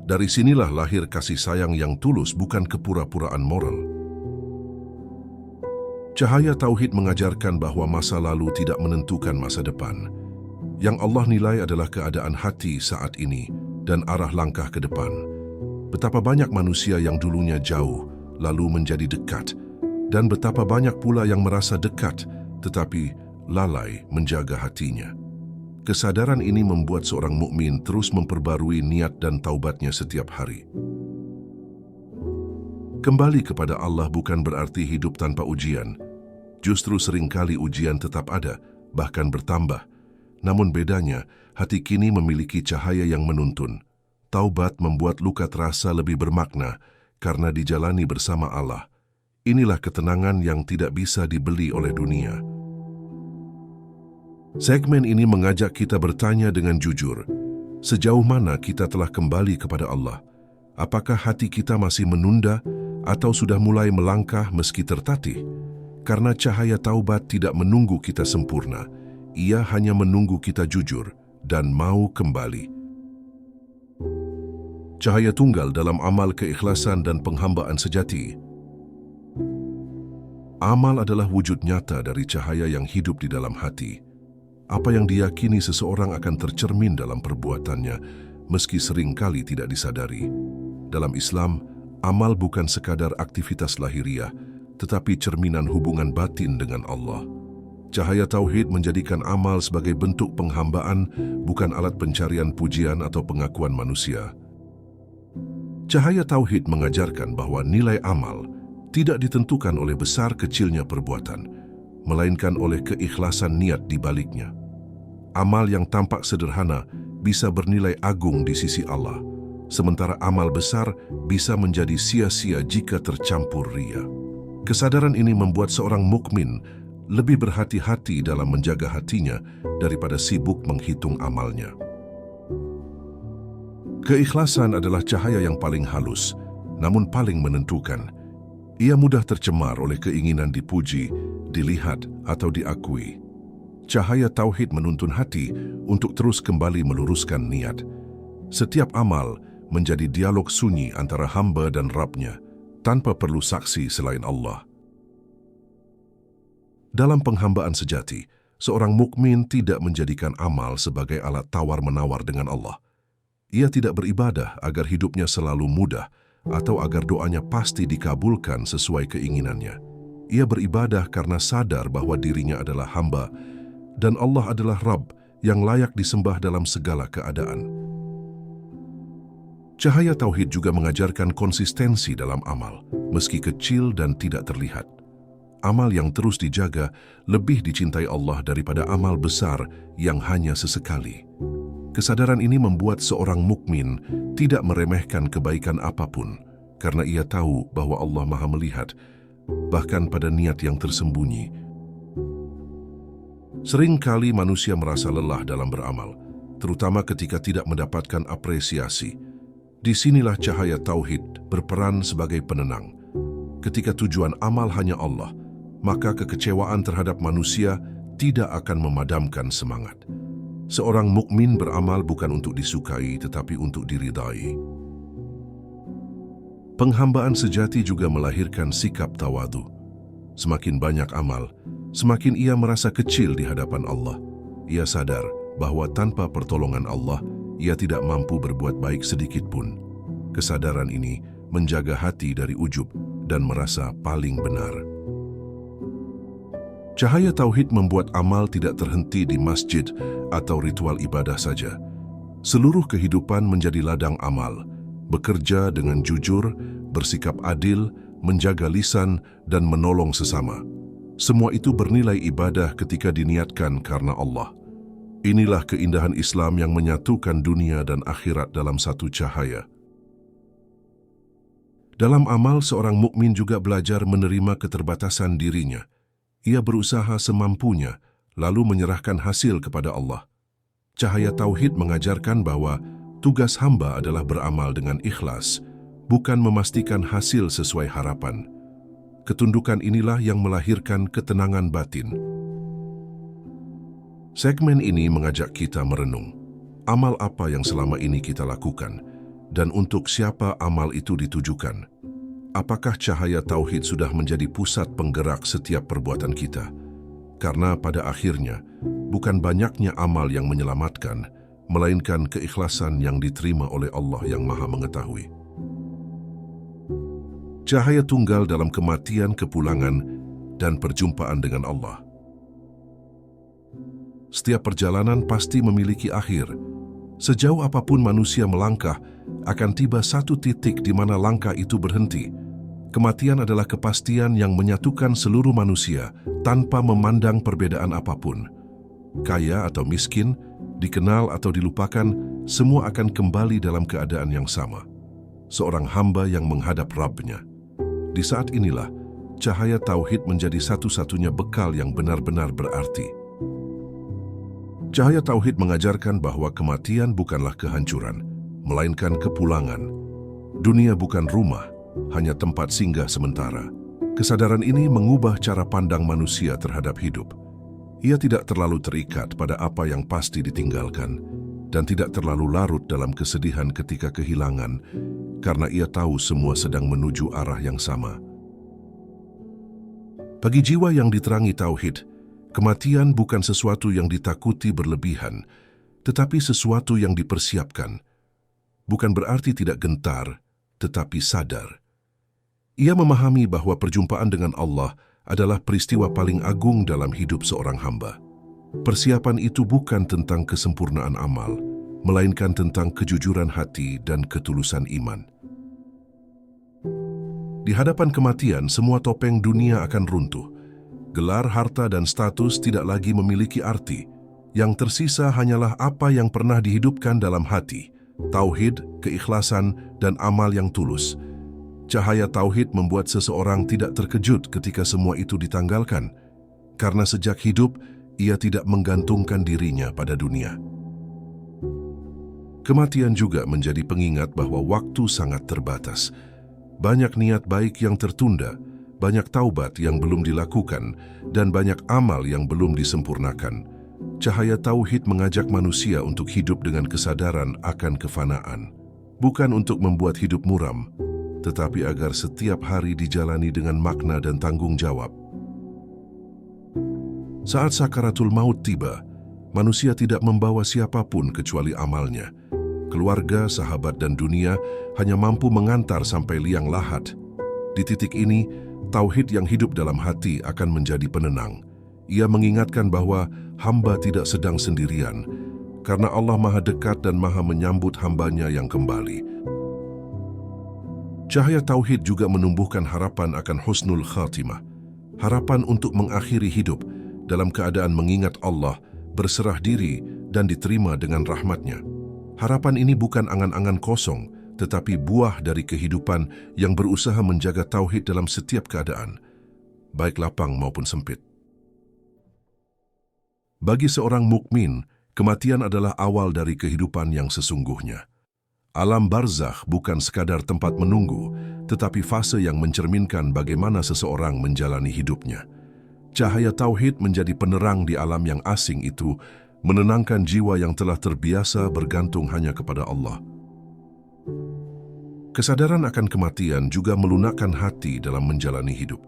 Speaker 1: Dari sinilah lahir kasih sayang yang tulus, bukan kepura-puraan moral. Cahaya Tauhid mengajarkan bahwa masa lalu tidak menentukan masa depan. Yang Allah nilai adalah keadaan hati saat ini dan arah langkah ke depan. Betapa banyak manusia yang dulunya jauh lalu menjadi dekat, dan betapa banyak pula yang merasa dekat tetapi lalai menjaga hatinya. Kesadaran ini membuat seorang mukmin terus memperbarui niat dan taubatnya setiap hari. Kembali kepada Allah bukan berarti hidup tanpa ujian. Justru seringkali ujian tetap ada, bahkan bertambah. Namun bedanya, hati kini memiliki cahaya yang menuntun. Taubat membuat luka terasa lebih bermakna karena dijalani bersama Allah. Inilah ketenangan yang tidak bisa dibeli oleh dunia. Segmen ini mengajak kita bertanya dengan jujur, sejauh mana kita telah kembali kepada Allah? Apakah hati kita masih menunda atau sudah mulai melangkah meski tertatih? Karena cahaya taubat tidak menunggu kita sempurna, ia hanya menunggu kita jujur dan mau kembali. Cahaya tunggal dalam amal keikhlasan dan penghambaan sejati. Amal adalah wujud nyata dari cahaya yang hidup di dalam hati. Apa yang diyakini seseorang akan tercermin dalam perbuatannya, meski seringkali tidak disadari. Dalam Islam, amal bukan sekadar aktivitas lahiriah, tetapi cerminan hubungan batin dengan Allah. Cahaya Tauhid menjadikan amal sebagai bentuk penghambaan, bukan alat pencarian pujian atau pengakuan manusia. Cahaya Tauhid mengajarkan bahwa nilai amal tidak ditentukan oleh besar kecilnya perbuatan, melainkan oleh keikhlasan niat di baliknya. Amal yang tampak sederhana bisa bernilai agung di sisi Allah, sementara amal besar bisa menjadi sia-sia jika tercampur ria. Kesadaran ini membuat seorang mukmin lebih berhati-hati dalam menjaga hatinya daripada sibuk menghitung amalnya. Keikhlasan adalah cahaya yang paling halus, namun paling menentukan. Ia mudah tercemar oleh keinginan dipuji, dilihat, atau diakui. Cahaya Tauhid menuntun hati untuk terus kembali meluruskan niat. Setiap amal menjadi dialog sunyi antara hamba dan Rabb-Nya, tanpa perlu saksi selain Allah. Dalam penghambaan sejati, seorang mukmin tidak menjadikan amal sebagai alat tawar-menawar dengan Allah. Ia tidak beribadah agar hidupnya selalu mudah atau agar doanya pasti dikabulkan sesuai keinginannya. Ia beribadah karena sadar bahwa dirinya adalah hamba dan Allah adalah Rabb yang layak disembah dalam segala keadaan. Cahaya Tauhid juga mengajarkan konsistensi dalam amal, meski kecil dan tidak terlihat. Amal yang terus dijaga lebih dicintai Allah daripada amal besar yang hanya sesekali. Kesadaran ini membuat seorang mukmin tidak meremehkan kebaikan apapun, karena ia tahu bahwa Allah Maha melihat, bahkan pada niat yang tersembunyi. Seringkali manusia merasa lelah dalam beramal, terutama ketika tidak mendapatkan apresiasi. Disinilah cahaya Tauhid berperan sebagai penenang. Ketika tujuan amal hanya Allah, maka kekecewaan terhadap manusia tidak akan memadamkan semangat. Seorang mukmin beramal bukan untuk disukai, tetapi untuk diridai. Penghambaan sejati juga melahirkan sikap tawadu. Semakin banyak amal, semakin ia merasa kecil di hadapan Allah. Ia sadar bahwa tanpa pertolongan Allah, ia tidak mampu berbuat baik sedikit pun. Kesadaran ini menjaga hati dari ujub dan merasa paling benar. Cahaya Tauhid membuat amal tidak terhenti di masjid atau ritual ibadah saja. Seluruh kehidupan menjadi ladang amal, bekerja dengan jujur, bersikap adil, menjaga lisan, dan menolong sesama. Semua itu bernilai ibadah ketika diniatkan karena Allah. Inilah keindahan Islam yang menyatukan dunia dan akhirat dalam satu cahaya. Dalam amal, seorang mukmin juga belajar menerima keterbatasan dirinya. Ia berusaha semampunya, lalu menyerahkan hasil kepada Allah. Cahaya Tauhid mengajarkan bahwa tugas hamba adalah beramal dengan ikhlas, bukan memastikan hasil sesuai harapan. Ketundukan inilah yang melahirkan ketenangan batin. Segmen ini mengajak kita merenung, amal apa yang selama ini kita lakukan, dan untuk siapa amal itu ditujukan. Apakah cahaya Tauhid sudah menjadi pusat penggerak setiap perbuatan kita? Karena pada akhirnya, bukan banyaknya amal yang menyelamatkan, melainkan keikhlasan yang diterima oleh Allah yang Maha Mengetahui. Cahaya tunggal dalam kematian, kepulangan, dan perjumpaan dengan Allah. Setiap perjalanan pasti memiliki akhir. Sejauh apapun manusia melangkah, akan tiba satu titik di mana langkah itu berhenti. Kematian adalah kepastian yang menyatukan seluruh manusia tanpa memandang perbedaan apapun. Kaya atau miskin, dikenal atau dilupakan, semua akan kembali dalam keadaan yang sama. Seorang hamba yang menghadap Rabb-Nya. Di saat inilah, cahaya Tauhid menjadi satu-satunya bekal yang benar-benar berarti. Cahaya Tauhid mengajarkan bahwa kematian bukanlah kehancuran, melainkan kepulangan. Dunia bukan rumah, hanya tempat singgah sementara. Kesadaran ini mengubah cara pandang manusia terhadap hidup. Ia tidak terlalu terikat pada apa yang pasti ditinggalkan, dan tidak terlalu larut dalam kesedihan ketika kehilangan, karena ia tahu semua sedang menuju arah yang sama. Bagi jiwa yang diterangi Tauhid, kematian bukan sesuatu yang ditakuti berlebihan, tetapi sesuatu yang dipersiapkan. Bukan berarti tidak gentar, tetapi sadar. Ia memahami bahwa perjumpaan dengan Allah adalah peristiwa paling agung dalam hidup seorang hamba. Persiapan itu bukan tentang kesempurnaan amal, melainkan tentang kejujuran hati dan ketulusan iman. Di hadapan kematian, semua topeng dunia akan runtuh. Gelar, harta, dan status tidak lagi memiliki arti. Yang tersisa hanyalah apa yang pernah dihidupkan dalam hati, tauhid, keikhlasan, dan amal yang tulus. Cahaya Tauhid membuat seseorang tidak terkejut ketika semua itu ditanggalkan, karena sejak hidup, ia tidak menggantungkan dirinya pada dunia. Kematian juga menjadi pengingat bahwa waktu sangat terbatas. Banyak niat baik yang tertunda, banyak taubat yang belum dilakukan, dan banyak amal yang belum disempurnakan. Cahaya Tauhid mengajak manusia untuk hidup dengan kesadaran akan kefanaan. Bukan untuk membuat hidup muram, tetapi agar setiap hari dijalani dengan makna dan tanggung jawab. Saat sakaratul maut tiba, manusia tidak membawa siapapun kecuali amalnya. Keluarga, sahabat, dan dunia hanya mampu mengantar sampai liang lahat. Di titik ini, Tauhid yang hidup dalam hati akan menjadi penenang. Ia mengingatkan bahwa hamba tidak sedang sendirian, karena Allah Maha dekat dan Maha menyambut hambanya yang kembali. Cahaya Tauhid juga menumbuhkan harapan akan husnul khatimah. Harapan untuk mengakhiri hidup dalam keadaan mengingat Allah, berserah diri, dan diterima dengan rahmat-Nya. Harapan ini bukan angan-angan kosong, tetapi buah dari kehidupan yang berusaha menjaga Tauhid dalam setiap keadaan, baik lapang maupun sempit. Bagi seorang mukmin, kematian adalah awal dari kehidupan yang sesungguhnya. Alam barzakh bukan sekadar tempat menunggu, tetapi fase yang mencerminkan bagaimana seseorang menjalani hidupnya. Cahaya Tauhid menjadi penerang di alam yang asing itu, menenangkan jiwa yang telah terbiasa bergantung hanya kepada Allah. Kesadaran akan kematian juga melunakkan hati dalam menjalani hidup.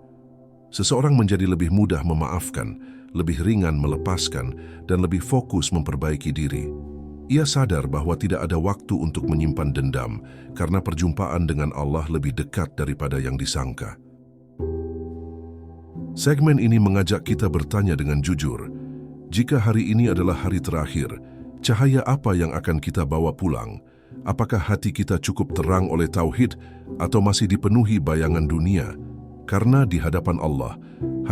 Speaker 1: Seseorang menjadi lebih mudah memaafkan, lebih ringan melepaskan, dan lebih fokus memperbaiki diri. Ia sadar bahwa tidak ada waktu untuk menyimpan dendam, karena perjumpaan dengan Allah lebih dekat daripada yang disangka. Segmen ini mengajak kita bertanya dengan jujur, jika hari ini adalah hari terakhir, cahaya apa yang akan kita bawa pulang? Apakah hati kita cukup terang oleh Tauhid atau masih dipenuhi bayangan dunia? Karena di hadapan Allah,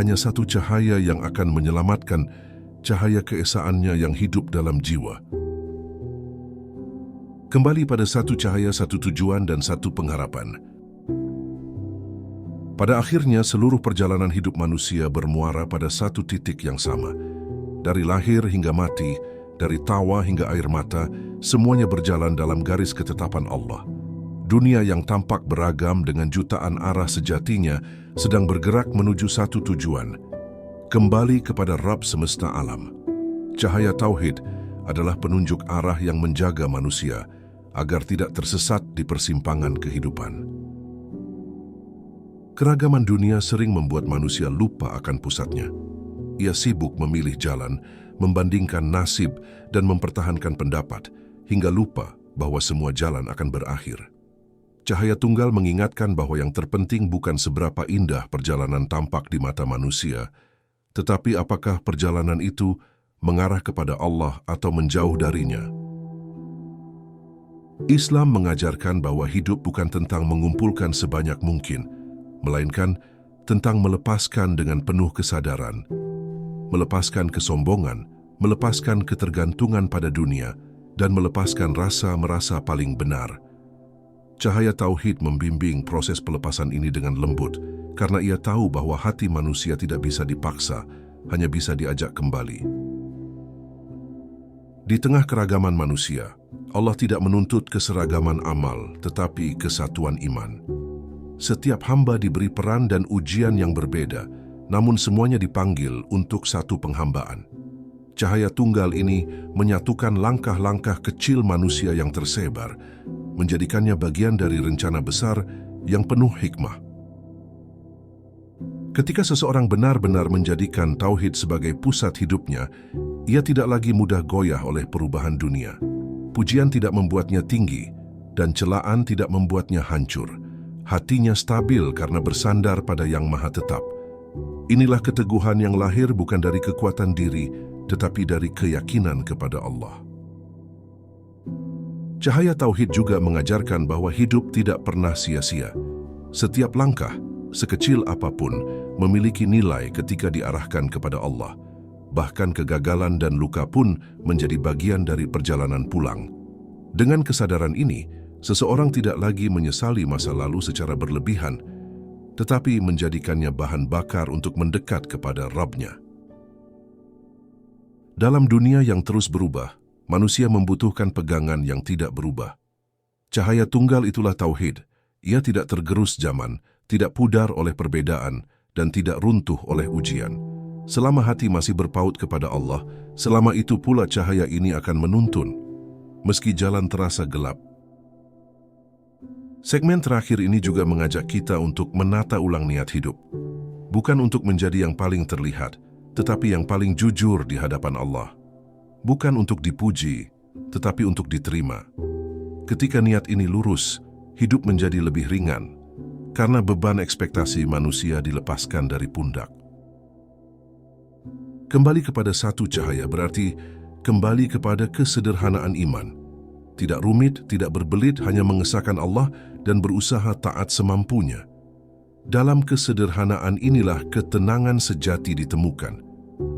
Speaker 1: hanya satu cahaya yang akan menyelamatkan, cahaya keesaannya yang hidup dalam jiwa. Kembali pada satu cahaya, satu tujuan, dan satu pengharapan. Pada akhirnya, seluruh perjalanan hidup manusia bermuara pada satu titik yang sama. Dari lahir hingga mati, dari tawa hingga air mata, semuanya berjalan dalam garis ketetapan Allah. Dunia yang tampak beragam dengan jutaan arah sejatinya sedang bergerak menuju satu tujuan, kembali kepada Rabb semesta alam. Cahaya Tauhid adalah penunjuk arah yang menjaga manusia agar tidak tersesat di persimpangan kehidupan. Keragaman dunia sering membuat manusia lupa akan pusatnya. Ia sibuk memilih jalan, membandingkan nasib, dan mempertahankan pendapat, hingga lupa bahwa semua jalan akan berakhir. Cahaya Tunggal mengingatkan bahwa yang terpenting bukan seberapa indah perjalanan tampak di mata manusia, tetapi apakah perjalanan itu mengarah kepada Allah atau menjauh darinya. Islam mengajarkan bahwa hidup bukan tentang mengumpulkan sebanyak mungkin, melainkan tentang melepaskan dengan penuh kesadaran, melepaskan kesombongan, melepaskan ketergantungan pada dunia, dan melepaskan rasa merasa paling benar. Cahaya Tauhid membimbing proses pelepasan ini dengan lembut, karena ia tahu bahwa hati manusia tidak bisa dipaksa, hanya bisa diajak kembali. Di tengah keragaman manusia, Allah tidak menuntut keseragaman amal, tetapi kesatuan iman. Setiap hamba diberi peran dan ujian yang berbeda, namun semuanya dipanggil untuk satu penghambaan. Cahaya Tunggal ini menyatukan langkah-langkah kecil manusia yang tersebar, menjadikannya bagian dari rencana besar yang penuh hikmah. Ketika seseorang benar-benar menjadikan Tauhid sebagai pusat hidupnya, ia tidak lagi mudah goyah oleh perubahan dunia. Pujian tidak membuatnya tinggi, dan celaan tidak membuatnya hancur. Hatinya stabil karena bersandar pada Yang Maha Tetap. Inilah keteguhan yang lahir bukan dari kekuatan diri, tetapi dari keyakinan kepada Allah. Cahaya Tauhid juga mengajarkan bahwa hidup tidak pernah sia-sia. Setiap langkah, sekecil apapun, memiliki nilai ketika diarahkan kepada Allah. Bahkan kegagalan dan luka pun menjadi bagian dari perjalanan pulang. Dengan kesadaran ini, seseorang tidak lagi menyesali masa lalu secara berlebihan, tetapi menjadikannya bahan bakar untuk mendekat kepada Rabb-Nya. Dalam dunia yang terus berubah, manusia membutuhkan pegangan yang tidak berubah. Cahaya Tunggal itulah Tauhid. Ia tidak tergerus zaman, tidak pudar oleh perbedaan, dan tidak runtuh oleh ujian. Selama hati masih berpaut kepada Allah, selama itu pula cahaya ini akan menuntun, meski jalan terasa gelap. Segmen terakhir ini juga mengajak kita untuk menata ulang niat hidup. Bukan untuk menjadi yang paling terlihat, tetapi yang paling jujur di hadapan Allah. Bukan untuk dipuji, tetapi untuk diterima. Ketika niat ini lurus, hidup menjadi lebih ringan, karena beban ekspektasi manusia dilepaskan dari pundak. Kembali kepada satu cahaya berarti kembali kepada kesederhanaan iman. Tidak rumit, tidak berbelit, hanya mengesahkan Allah dan berusaha taat semampunya. Dalam kesederhanaan inilah ketenangan sejati ditemukan.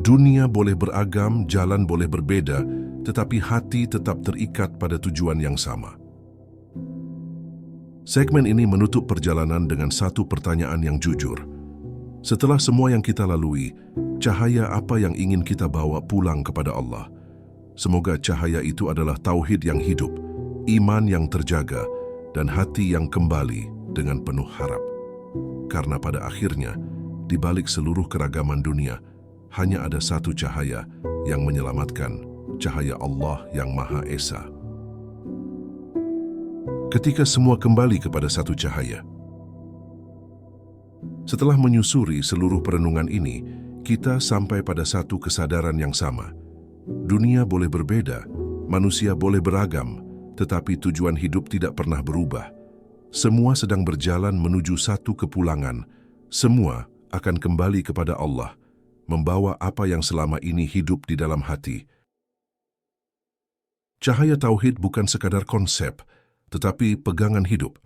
Speaker 1: Dunia boleh beragam, jalan boleh berbeda, tetapi hati tetap terikat pada tujuan yang sama. Segmen ini menutup perjalanan dengan satu pertanyaan yang jujur. Setelah semua yang kita lalui, cahaya apa yang ingin kita bawa pulang kepada Allah? Semoga cahaya itu adalah Tauhid yang hidup, iman yang terjaga, dan hati yang kembali dengan penuh harap. Karena pada akhirnya, di balik seluruh keragaman dunia, hanya ada satu cahaya yang menyelamatkan, cahaya Allah yang Maha Esa. Ketika semua kembali kepada satu cahaya. Setelah menyusuri seluruh perenungan ini, kita sampai pada satu kesadaran yang sama. Dunia boleh berbeda, manusia boleh beragam, tetapi tujuan hidup tidak pernah berubah. Semua sedang berjalan menuju satu kepulangan. Semua akan kembali kepada Allah, membawa apa yang selama ini hidup di dalam hati. Cahaya Tauhid bukan sekadar konsep, tetapi pegangan hidup.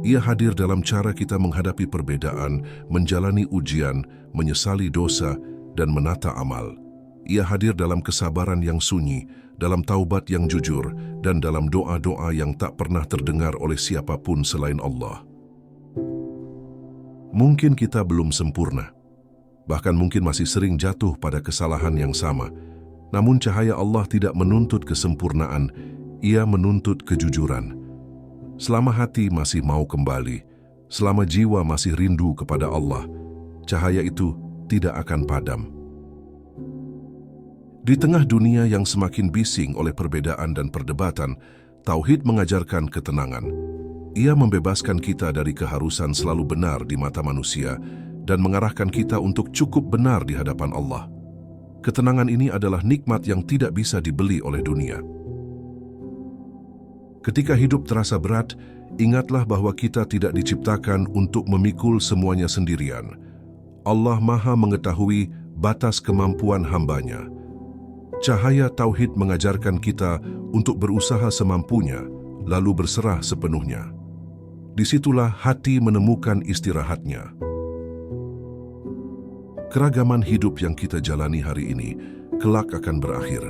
Speaker 1: Ia hadir dalam cara kita menghadapi perbedaan, menjalani ujian, menyesali dosa, dan menata amal. Ia hadir dalam kesabaran yang sunyi, dalam taubat yang jujur, dan dalam doa-doa yang tak pernah terdengar oleh siapapun selain Allah. Mungkin kita belum sempurna, bahkan mungkin masih sering jatuh pada kesalahan yang sama. Namun cahaya Allah tidak menuntut kesempurnaan, Ia menuntut kejujuran. Selama hati masih mau kembali, selama jiwa masih rindu kepada Allah, cahaya itu tidak akan padam. Di tengah dunia yang semakin bising oleh perbedaan dan perdebatan, Tauhid mengajarkan ketenangan. Ia membebaskan kita dari keharusan selalu benar di mata manusia dan mengarahkan kita untuk cukup benar di hadapan Allah. Ketenangan ini adalah nikmat yang tidak bisa dibeli oleh dunia. Ketika hidup terasa berat, ingatlah bahwa kita tidak diciptakan untuk memikul semuanya sendirian. Allah Maha mengetahui batas kemampuan hamba-Nya. Cahaya Tauhid mengajarkan kita untuk berusaha semampunya, lalu berserah sepenuhnya. Disitulah hati menemukan istirahatnya. Keragaman hidup yang kita jalani hari ini kelak akan berakhir.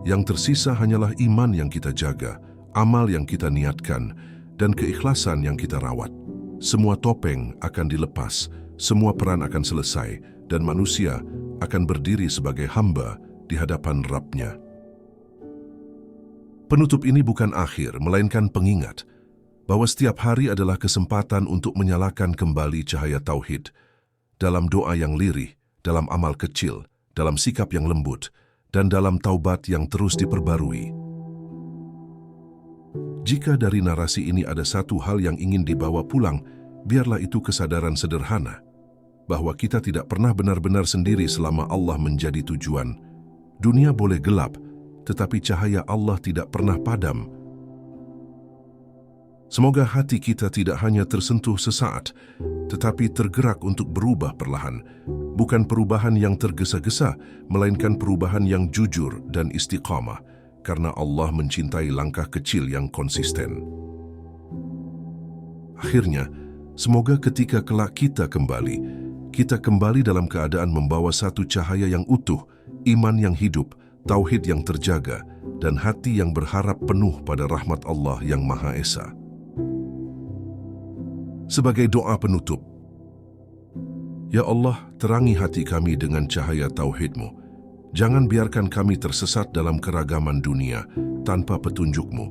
Speaker 1: Yang tersisa hanyalah iman yang kita jaga, amal yang kita niatkan, dan keikhlasan yang kita rawat. Semua topeng akan dilepas, semua peran akan selesai, dan manusia akan berdiri sebagai hamba di hadapan Rabb-Nya. Penutup ini bukan akhir, melainkan pengingat bahwa setiap hari adalah kesempatan untuk menyalakan kembali cahaya Tauhid dalam doa yang lirih, dalam amal kecil, dalam sikap yang lembut, dan dalam taubat yang terus diperbarui. Jika dari narasi ini ada satu hal yang ingin dibawa pulang, biarlah itu kesadaran sederhana bahwa kita tidak pernah benar-benar sendiri selama Allah menjadi tujuan. Dunia boleh gelap, tetapi cahaya Allah tidak pernah padam. Semoga hati kita tidak hanya tersentuh sesaat, tetapi tergerak untuk berubah perlahan. Bukan perubahan yang tergesa-gesa, melainkan perubahan yang jujur dan istiqamah, karena Allah mencintai langkah kecil yang konsisten. Akhirnya, semoga ketika kelak kita kembali dalam keadaan membawa satu cahaya yang utuh, iman yang hidup, tauhid yang terjaga, dan hati yang berharap penuh pada rahmat Allah yang Maha Esa. Sebagai doa penutup, Ya Allah, terangi hati kami dengan cahaya tauhid-Mu. Jangan biarkan kami tersesat dalam keragaman dunia tanpa petunjuk-Mu.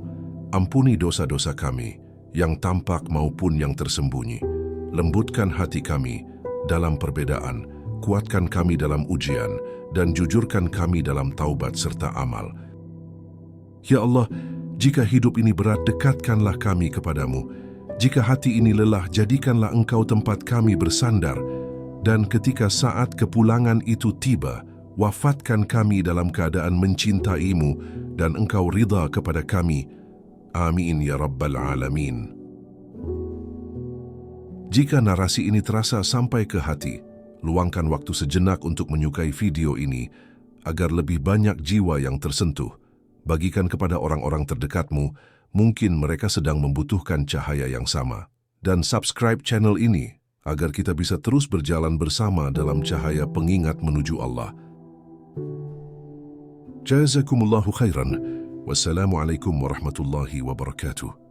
Speaker 1: Ampuni dosa-dosa kami, yang tampak maupun yang tersembunyi. Lembutkan hati kami dalam perbedaan, kuatkan kami dalam ujian, dan jujurkan kami dalam taubat serta amal. Ya Allah, jika hidup ini berat, dekatkanlah kami kepadamu. Jika hati ini lelah, jadikanlah Engkau tempat kami bersandar. Dan ketika saat kepulangan itu tiba, wafatkan kami dalam keadaan mencintai-Mu dan Engkau ridha kepada kami. Amin ya Rabbal Alamin. Jika narasi ini terasa sampai ke hati, luangkan waktu sejenak untuk menyukai video ini agar lebih banyak jiwa yang tersentuh. Bagikan kepada orang-orang terdekatmu, mungkin mereka sedang membutuhkan cahaya yang sama. Dan subscribe channel ini agar kita bisa terus berjalan bersama dalam cahaya pengingat menuju Allah. Jazakumullahu khairan. Wassalamualaikum warahmatullahi wabarakatuh.